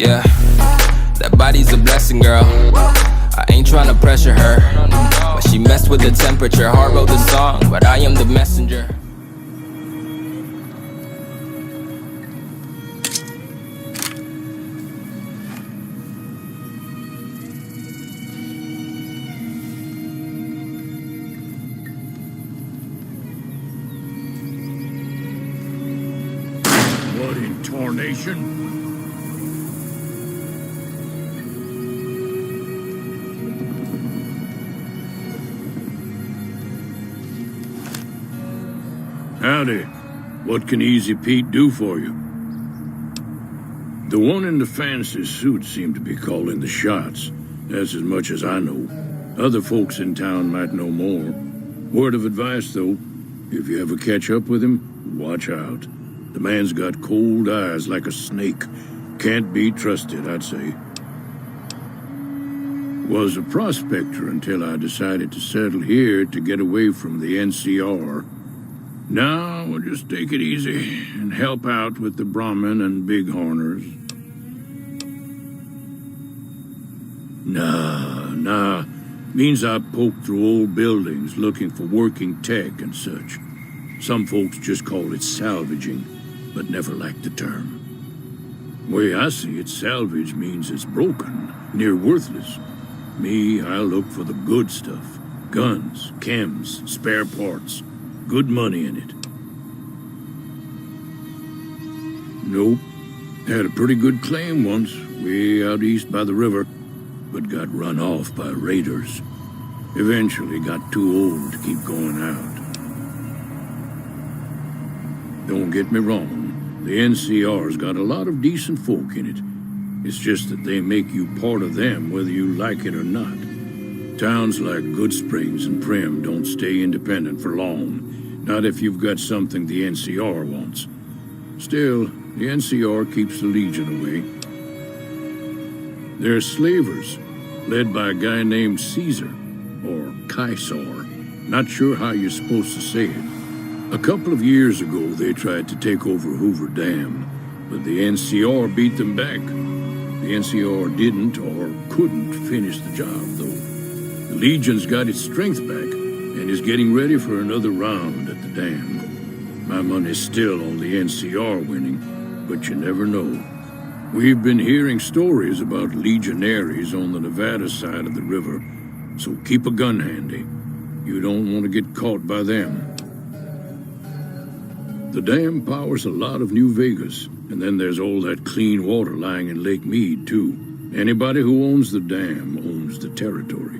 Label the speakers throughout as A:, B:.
A: Yeah, that body's a blessing, girl. I ain't tryna pressure her, but she messed with the temperature. Heart wrote the song, but I am the messenger.
B: What in tarnation? Howdy. What can Easy Pete do for you? The one in the fancy suit seemed to be calling the shots. That's as much as I know. Other folks in town might know more. Word of advice, though, if you ever catch up with him, watch out. The man's got cold eyes like a snake. Can't be trusted, I'd say. Was a prospector until I decided to settle here to get away from the NCR. Now, we'll just take it easy and help out with the Brahmin and Bighorners. Nah. Means I poke through old buildings looking for working tech and such. Some folks just call it salvaging, but never liked the term. Way I see it, salvage means it's broken, near worthless. Me, I look for the good stuff. Guns, chems, spare parts. Good money in it. Nope. Had a pretty good claim once, way out east by the river, but got run off by raiders. Eventually got too old to keep going out. Don't get me wrong, the NCR's got a lot of decent folk in it. It's just that they make you part of them whether you like it or not. Towns like Good Springs and Prim don't stay independent for long. Not if you've got something the NCR wants. Still, the NCR keeps the Legion away. They're slavers, led by a guy named Caesar, or Caesar. Not sure how you're supposed to say it. A couple of years ago, they tried to take over Hoover Dam, but the NCR beat them back. The NCR didn't or couldn't finish the job, though. The Legion's got its strength back, and is getting ready for another round at the dam. My money's still on the NCR winning, but you never know. We've been hearing stories about legionaries on the Nevada side of the river, so keep a gun handy. You don't want to get caught by them. The dam powers a lot of New Vegas, and then there's all that clean water lying in Lake Mead, too. Anybody who owns the dam owns the territory.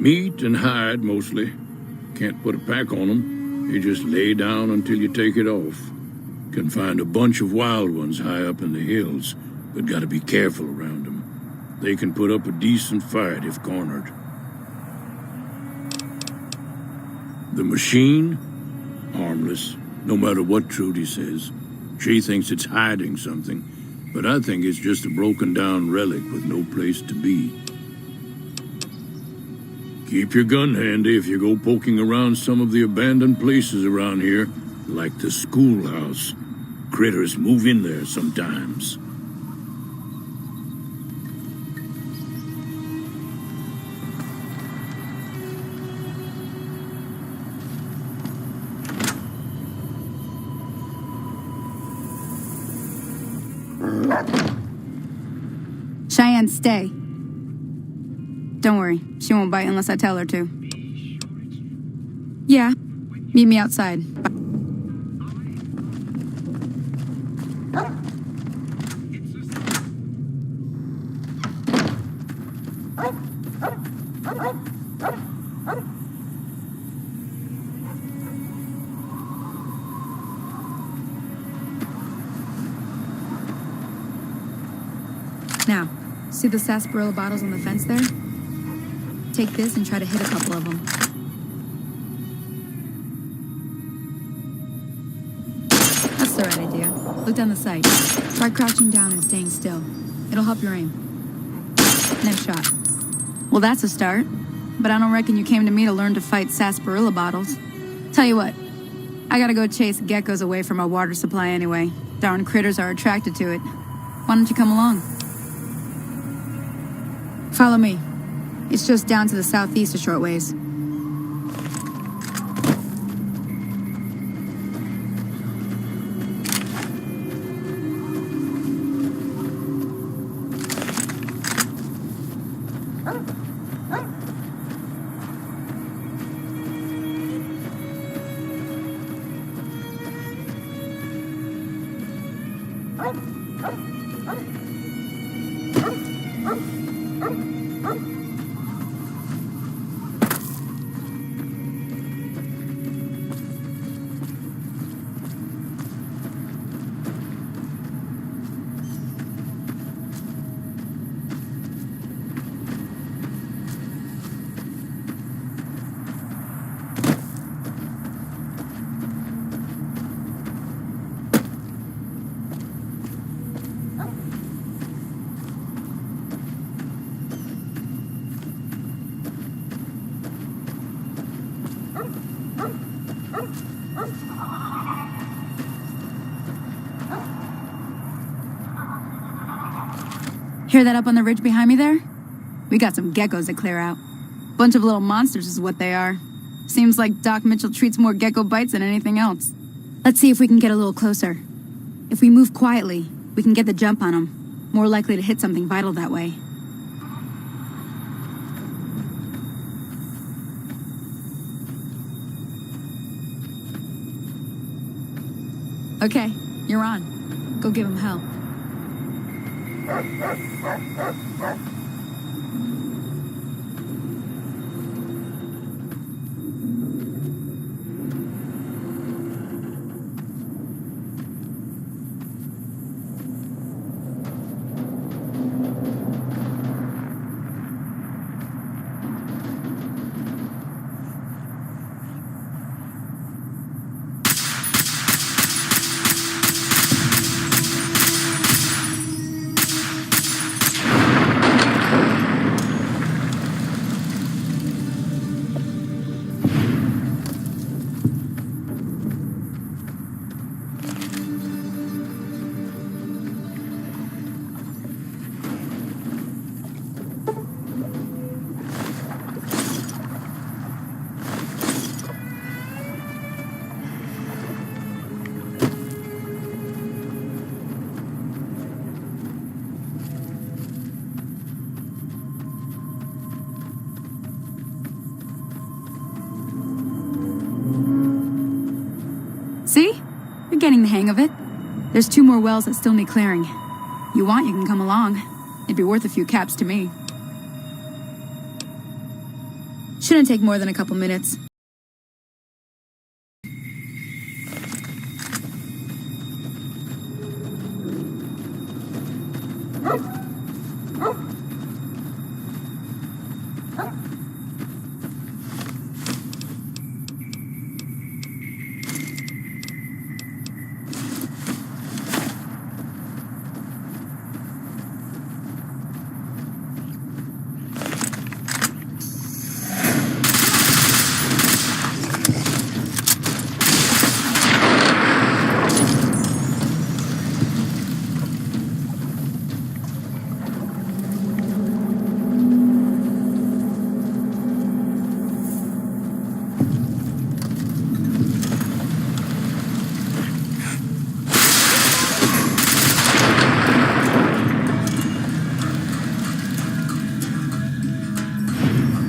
B: Meat and hide, mostly. Can't put a pack on them. You just lay down until you take it off. Can find a bunch of wild ones high up in the hills, but gotta be careful around them. They can put up a decent fight if cornered. The machine? Harmless, no matter what Trudy says. She thinks it's hiding something, but I think it's just a broken down relic with no place to be. Keep your gun handy if you go poking around some of the abandoned places around here, like the schoolhouse. Critters move in there sometimes.
C: Cheyenne, stay. Don't worry, she won't bite unless I tell her to. Yeah, meet me outside. Bye. Now, see the sarsaparilla bottles on the fence there? Take this and try to hit a couple of them. That's the right idea. Look down the sight. Try crouching down and staying still. It'll help your aim. Nice shot. Well, that's a start. But I don't reckon you came to me to learn to fight sarsaparilla bottles. Tell you what, I gotta go chase geckos away from our water supply anyway. Darn critters are attracted to it. Why don't you come along? Follow me. It's just down to the southeast a short ways. Hear that up on the ridge behind me there? We got some geckos to clear out. Bunch of little monsters is what they are. Seems like Doc Mitchell treats more gecko bites than anything else. Let's see if we can get a little closer. If we move quietly, we can get the jump on them. More likely to hit something vital that way. Okay, you're on. Go give him hell. See? You're getting the hang of it. There's 2 more wells that still need clearing. You want, you can come along. It'd be worth a few caps to me. Shouldn't take more than a couple minutes.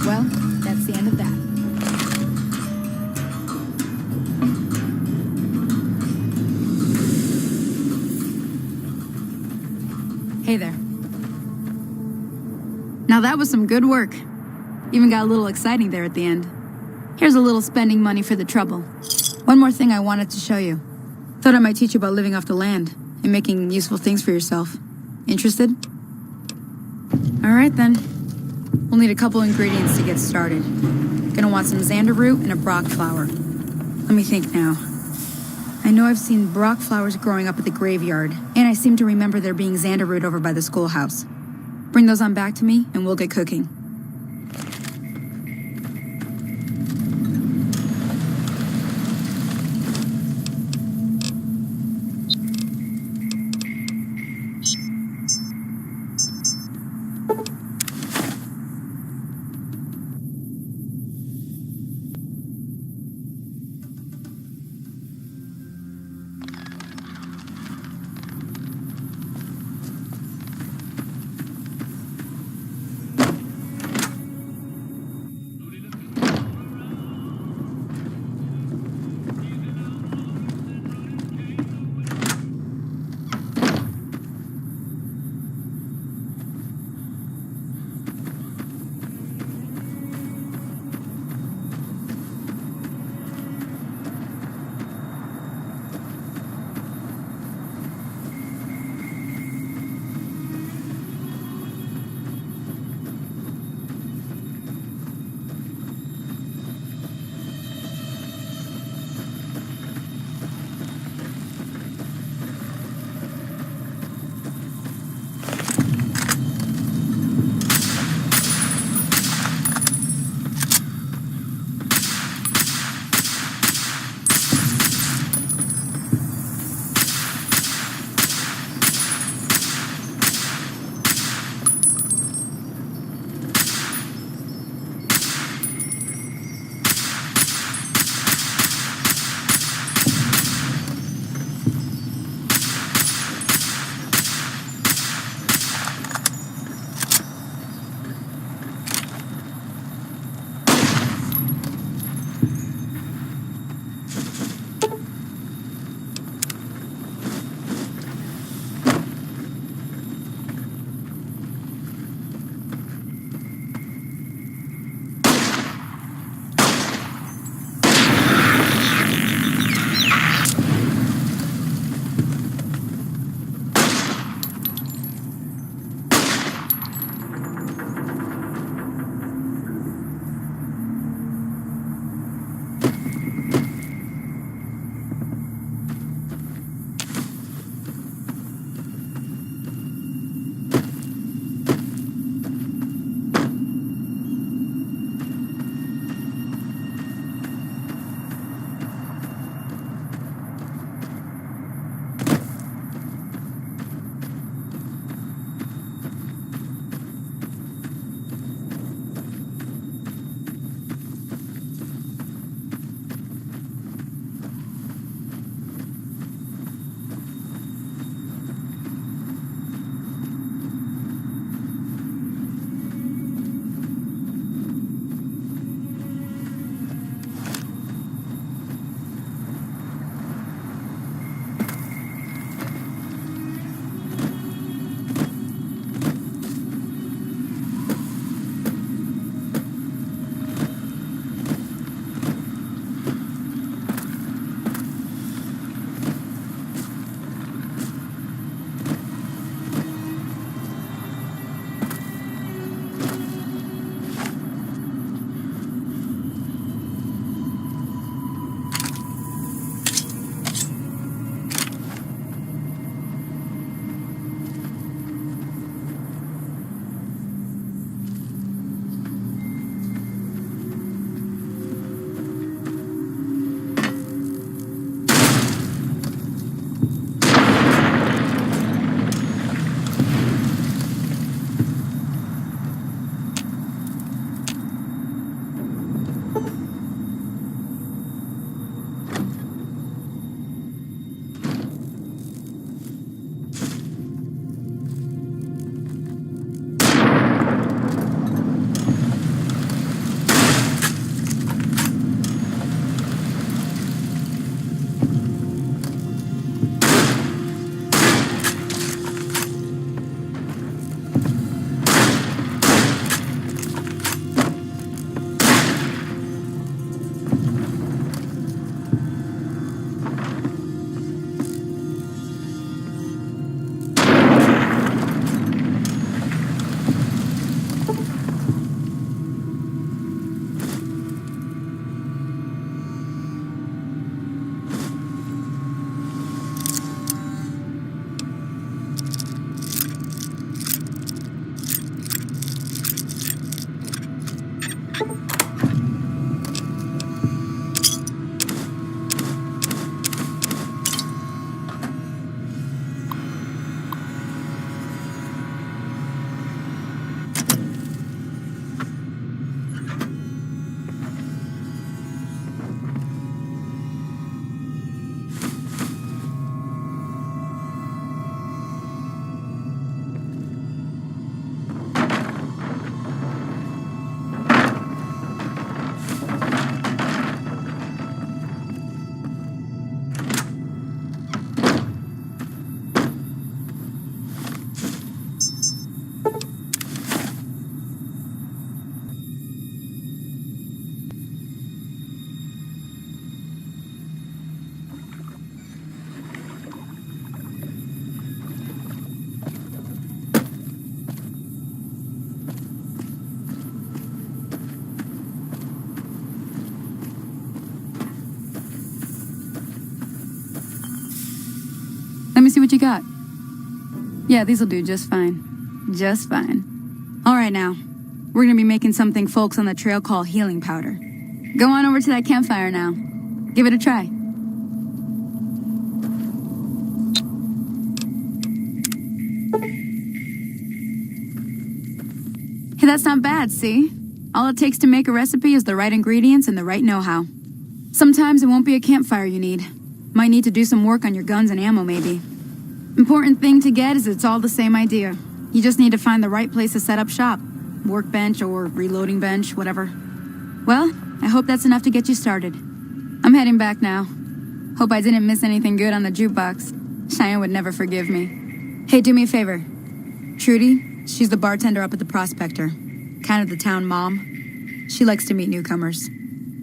C: Well, that's the end of that. Hey there. Now that was some good work. Even got a little exciting there at the end. Here's a little spending money for the trouble. One more thing I wanted to show you. Thought I might teach you about living off the land and making useful things for yourself. Interested? All right then. We'll need a couple ingredients to get started. Gonna want some xander root and a brock flower. Let me think now. I know I've seen brock flowers growing up at the graveyard, and I seem to remember there being xander root over by the schoolhouse. Bring those on back to me, and we'll get cooking. got? Yeah, these'll do just fine. Just fine. All right, now. We're gonna be making something folks on the trail call healing powder. Go on over to that campfire now. Give it a try. Hey, that's not bad, see? All it takes to make a recipe is the right ingredients and the right know-how. Sometimes it won't be a campfire you need. Might need to do some work on your guns and ammo, maybe. Important thing to get is it's all the same idea. You just need to find the right place to set up shop. Workbench or reloading bench, whatever. Well, I hope that's enough to get you started. I'm heading back now. Hope I didn't miss anything good on the jukebox. Cheyenne would never forgive me. Hey, do me a favor. Trudy, she's the bartender up at the Prospector. Kind of the town mom. She likes to meet newcomers.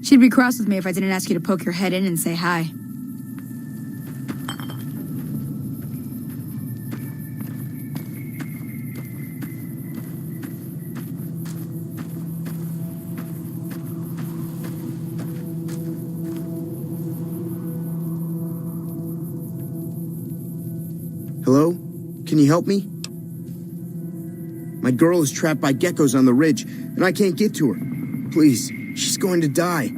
C: She'd be cross with me if I didn't ask you to poke your head in and say hi.
D: Hello? Can you help me? My girl is trapped by geckos on the ridge, and I can't get to her. Please, she's going to die.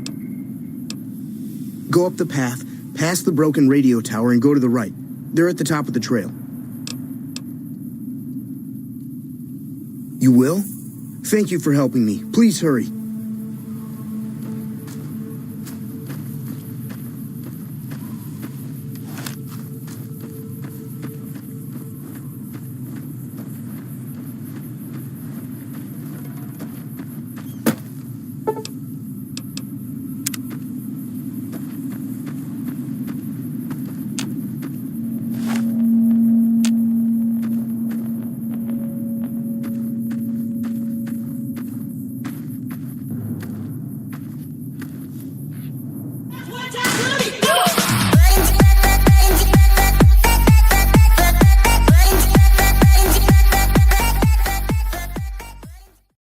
D: Go up the path, past the broken radio tower, and go to the right. They're at the top of the trail. You will? Thank you for helping me. Please hurry.